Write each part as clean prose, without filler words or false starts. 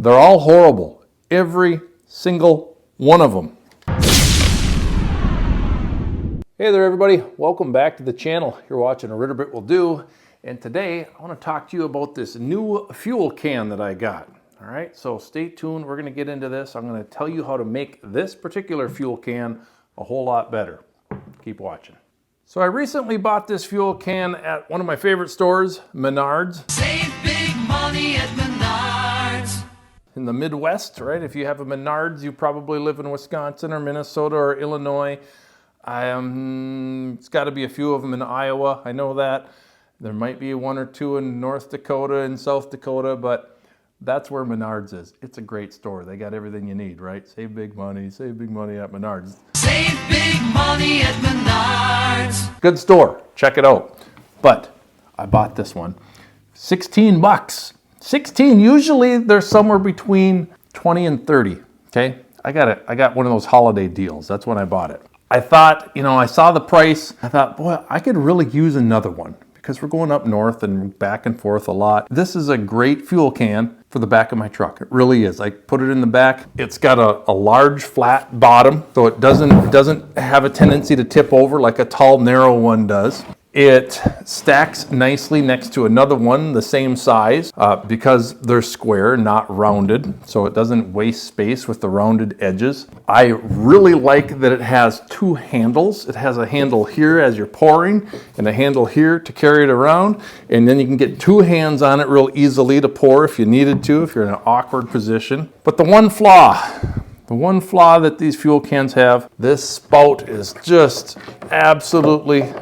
They're all horrible. Every single one of them. Hey there everybody, welcome back to the channel. You're watching A Ritter Bit Will Do, and today I want to talk to you about this new fuel can that I got. All right, so stay tuned, we're going to get into this. I'm going to tell you how to make this particular fuel can a whole lot better. Keep watching. So I recently bought this fuel can at one of my favorite stores, Menards. Save big money at Menards. In the Midwest, right? If you have a Menards, you probably live in Wisconsin or Minnesota or Illinois. It's got to be a few of them in Iowa. I know that. There might be one or two in North Dakota and South Dakota, but that's where Menards is. It's a great store. They got everything you need, right? Save big money at Menards. Save big money at Menards. Good store. Check it out. But I bought this one. 16 bucks. 16. Usually they're somewhere between 20 and 30. Okay? I got one of those holiday deals. That's when I bought it. I thought, I saw the price. I thought, boy, I could really use another one because we're going up north and back and forth a lot. This is a great fuel can for the back of my truck. It really is. I put it in the back. It's got a large flat bottom, so it doesn't have a tendency to tip over like a tall, narrow one does. It stacks nicely next to another one the same size because they're square, not rounded, so it doesn't waste space with the rounded edges. I really like that it has two handles. It has a handle here as you're pouring and a handle here to carry it around, and then you can get two hands on it real easily to pour if you needed to, if you're in an awkward position. But the one flaw that these fuel cans have, this spout is just absolutely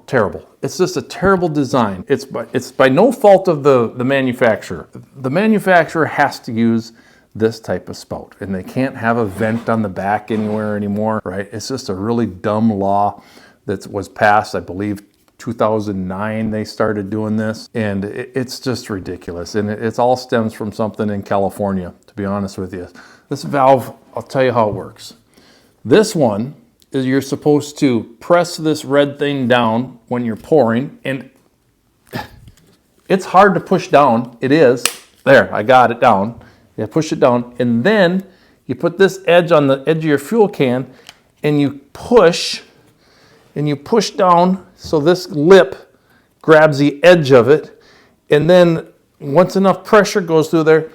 terrible. It's just a terrible design. It's by no fault of the manufacturer. The manufacturer has to use this type of spout, and they can't have a vent on the back anywhere anymore, right? It's just a really dumb law that was passed, I believe, 2009 they started doing this, and it's just ridiculous. And it all stems from something in California, to be honest with you. This valve, I'll tell you how it works. This one is you're supposed to press this red thing down when you're pouring, and it's hard to push down. It is. There, I got it down. You push it down, and then you put this edge on the edge of your fuel can, and you push down so this lip grabs the edge of it, and then once enough pressure goes through there,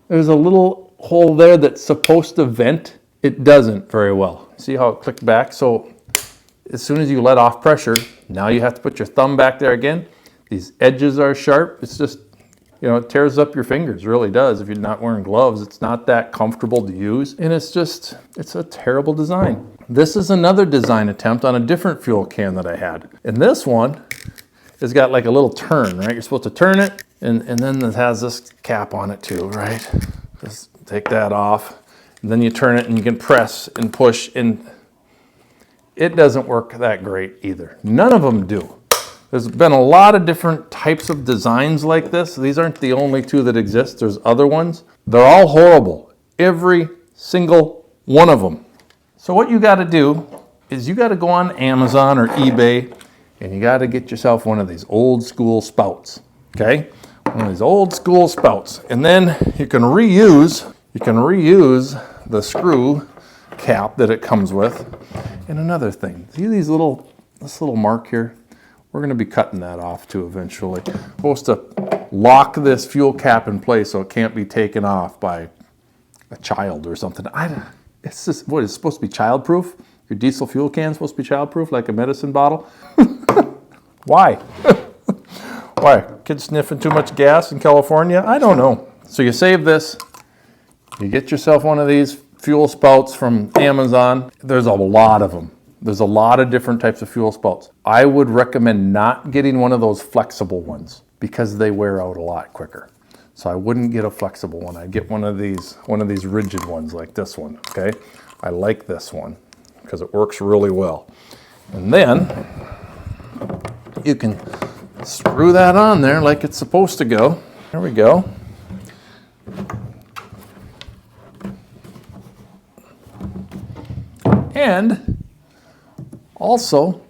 there's a little hole there that's supposed to vent. It doesn't very well. See how it clicked back? So as soon as you let off pressure, now you have to put your thumb back there again. These edges are sharp. It's just, it tears up your fingers, really does. If you're not wearing gloves, it's not that comfortable to use. And it's a terrible design. This is another design attempt on a different fuel can that I had. And this one has got like a little turn, right? You're supposed to turn it, and then it has this cap on it too, right? Just take that off. And then you turn it and you can press and push, and it doesn't work that great either. None of them do. There's been a lot of different types of designs like this. These aren't the only two that exist. There's other ones. They're all horrible. Every single one of them. So what you got to do is you got to go on Amazon or eBay, and you got to get yourself one of these old school spouts. Okay? One of these old school spouts. And then you can reuse the screw cap that it comes with. And another thing, see this little mark here? We're going to be cutting that off too eventually. We're supposed to lock this fuel cap in place so it can't be taken off by a child or something. It's just, what, it's supposed to be child-proof? Your diesel fuel can is supposed to be child-proof, like a medicine bottle? Why? Why? Kids sniffing too much gas in California? I don't know. So you save this. You get yourself one of these fuel spouts from Amazon. There's a lot of them. There's a lot of different types of fuel spouts. I would recommend not getting one of those flexible ones because they wear out a lot quicker. So I wouldn't get a flexible one. I'd get one of these rigid ones like this one, okay? I like this one because it works really well. And then you can screw that on there like it's supposed to go. There we go. And also,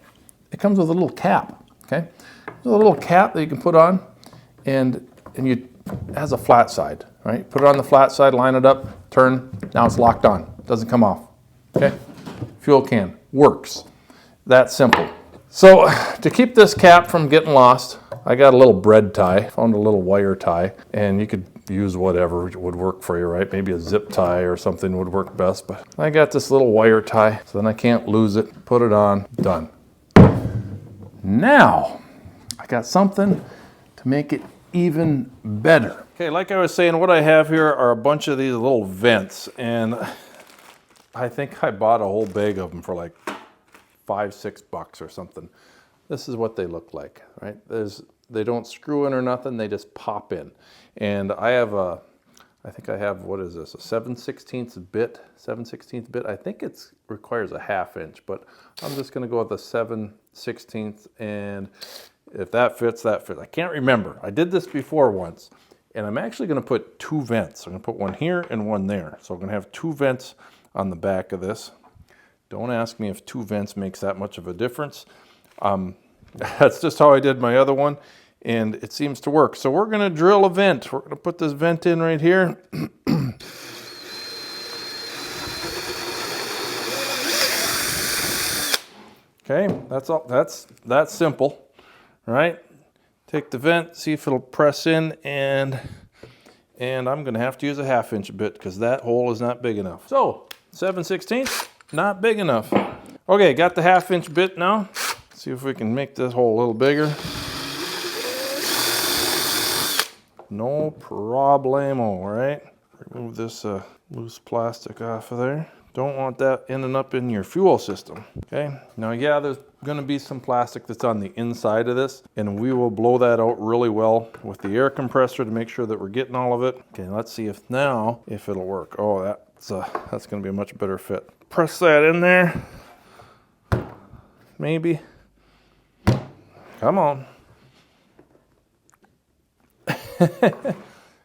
it comes with a little cap, okay? There's a little cap that you can put on, and you has a flat side, right? Put it on the flat side, line it up, turn, now it's locked on. Doesn't come off, okay? Fuel can, works. That simple. So to keep this cap from getting lost, I got a little bread tie, found a little wire tie, and you could use whatever would work for you, right? Maybe a zip tie or something would work best, but I got this little wire tie, so then I can't lose it. Put it on, done. Now, I got something to make it even better. Okay, like I was saying, what I have here are a bunch of these little vents, and I think I bought a whole bag of them for like $5-6 or something. This is what they look like, right? They don't screw in or nothing, they just pop in. And I have I think I have, what is this, a 7/16 bit? I think it requires a 1/2 inch, but I'm just gonna go with a 7/16, and if that fits, that fits. I can't remember. I did this before once, and I'm actually gonna put 2 vents. I'm gonna put one here and one there. So I'm gonna have 2 vents on the back of this. Don't ask me if 2 vents makes that much of a difference. That's just how I did my other one, and it seems to work. So we're gonna drill a vent. We're gonna put this vent in right here. Okay, that's all. That's simple, right? Take the vent, see if it'll press in, and I'm gonna have to use a 1/2 inch bit because that hole is not big enough. So 7/16, not big enough. Okay, got the 1/2 inch bit now. See if we can make this hole a little bigger. No problemo, right? Remove this loose plastic off of there. Don't want that ending up in your fuel system, okay? Now, yeah, there's gonna be some plastic that's on the inside of this, and we will blow that out really well with the air compressor to make sure that we're getting all of it. Okay, let's see if it'll work. Oh, that's gonna be a much better fit. Press that in there. Maybe. Come on.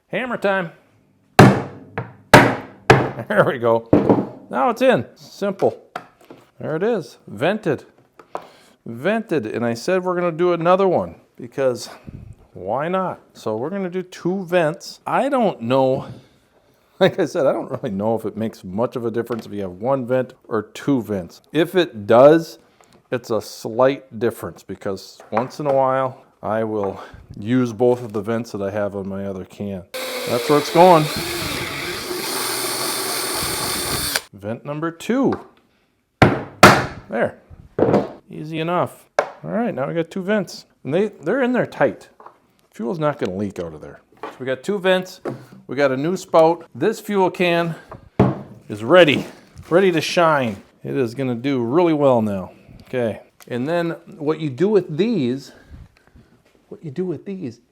Hammer time. There we go. Now it's in. Simple. There it is. Vented. Vented. And I said we're going to do another one because why not? So we're going to do 2 vents. I don't know. Like I said, I don't really know if it makes much of a difference if you have 1 vent or 2 vents. If it does, it's a slight difference because once in a while I will use both of the vents that I have on my other can. That's where it's going. Vent number 2. There. Easy enough. All right, now we got 2 vents. And they're in there tight. Fuel's not going to leak out of there. So we got 2 vents. We got a new spout. This fuel can is ready to shine. It is going to do really well now. Okay. And then what you do with these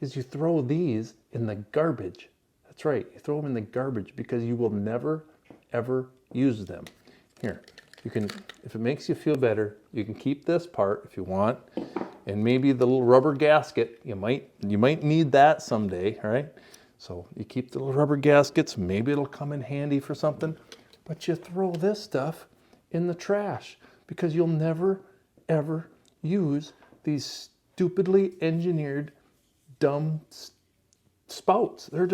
is you throw these in the garbage. That's right. You throw them in the garbage because you will never, ever use them. Here, you can, if it makes you feel better, you can keep this part if you want, and maybe the little rubber gasket, you might need that someday, right? So you keep the little rubber gaskets, maybe it'll come in handy for something, but you throw this stuff in the trash because you'll never, ever use these stupidly engineered, dumb spouts. They're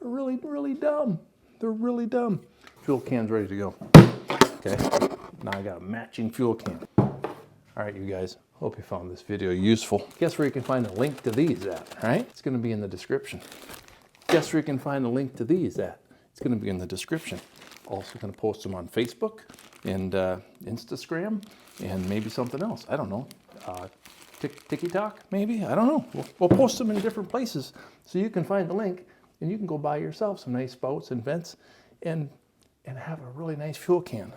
really, really dumb. They're really dumb. Fuel can's ready to go. Okay, now I got a matching fuel can. All right, you guys, hope you found this video useful. Guess where you can find a link to these at, right? It's gonna be in the description. Guess where you can find a link to these at? It's gonna be in the description. Also gonna post them on Facebook and Instagram and maybe something else. I don't know. TikTok, maybe? I don't know. We'll post them in different places so you can find the link and you can go buy yourself some nice spouts and vents and have a really nice fuel can.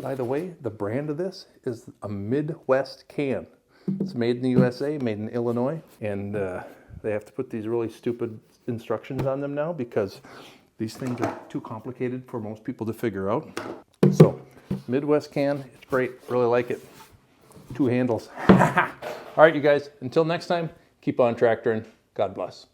By the way, the brand of this is a Midwest can. It's made in the USA, made in Illinois, and they have to put these really stupid instructions on them now because these things are too complicated for most people to figure out. So, Midwest can, it's great, really like it. 2 handles. All right, you guys, until next time, keep on tractoring. God bless.